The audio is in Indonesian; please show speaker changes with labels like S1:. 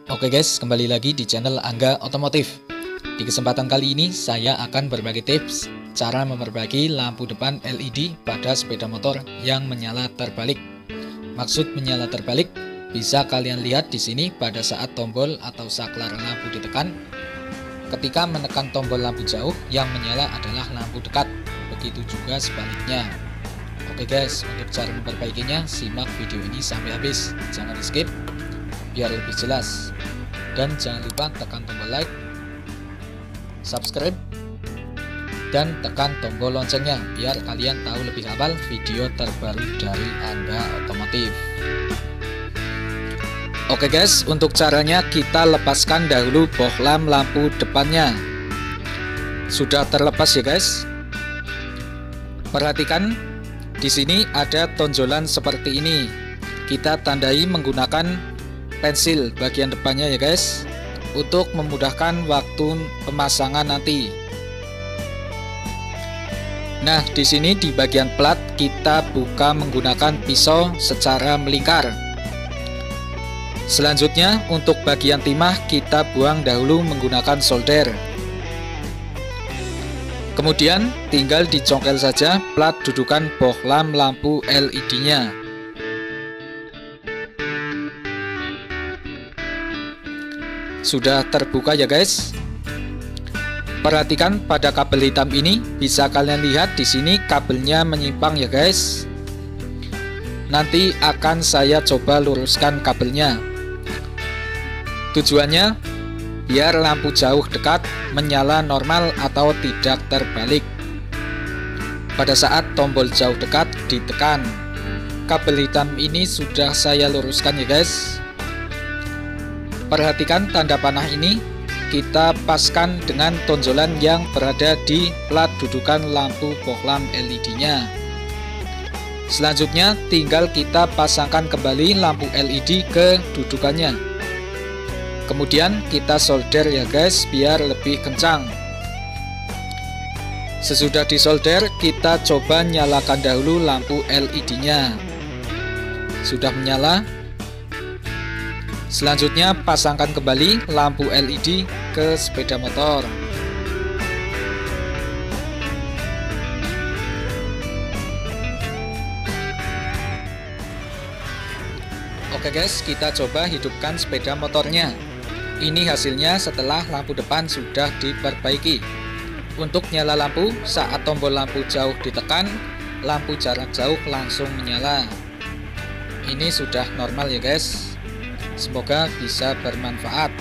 S1: Oke guys, kembali lagi di channel Angga Otomotif. Di kesempatan kali ini saya akan berbagi tips cara memperbaiki lampu depan LED pada sepeda motor yang menyala terbalik. Maksud menyala terbalik, bisa kalian lihat di sini pada saat tombol atau saklar lampu ditekan. Ketika menekan tombol lampu jauh, yang menyala adalah lampu dekat. Begitu juga sebaliknya. Oke guys, untuk cara memperbaikinya, simak video ini sampai habis. Jangan di skip biar lebih jelas, dan jangan lupa tekan tombol like, subscribe, dan tekan tombol loncengnya biar kalian tahu lebih awal video terbaru dari Angga Otomotif. Oke guys, untuk caranya kita lepaskan dahulu bohlam lampu depannya. Sudah terlepas ya guys. Perhatikan di sini ada tonjolan seperti ini. Kita tandai menggunakan pensil bagian depannya ya guys, untuk memudahkan waktu pemasangan nanti. Nah, di sini di bagian plat kita buka menggunakan pisau secara melingkar. Selanjutnya untuk bagian timah kita buang dahulu menggunakan solder. Kemudian tinggal dicongkel saja plat dudukan bohlam lampu LED-nya. Sudah terbuka ya guys. Perhatikan pada kabel hitam ini, bisa kalian lihat di sini kabelnya menyimpang ya guys. Nanti akan saya coba luruskan kabelnya. Tujuannya biar lampu jauh dekat menyala normal atau tidak terbalik. Pada saat tombol jauh dekat ditekan. Kabel hitam ini sudah saya luruskan ya guys. Perhatikan tanda panah ini, kita paskan dengan tonjolan yang berada di plat dudukan lampu bohlam LED-nya. Selanjutnya tinggal kita pasangkan kembali lampu LED ke dudukannya. Kemudian kita solder ya guys biar lebih kencang. Sesudah disolder, kita coba nyalakan dahulu lampu LED-nya. Sudah menyala. Selanjutnya pasangkan kembali lampu LED ke sepeda motor. Oke guys, kita coba hidupkan sepeda motornya. Ini hasilnya setelah lampu depan sudah diperbaiki. Untuk nyala lampu, saat tombol lampu jauh ditekan, lampu jarak jauh langsung menyala. Ini sudah normal ya guys. Semoga bisa bermanfaat.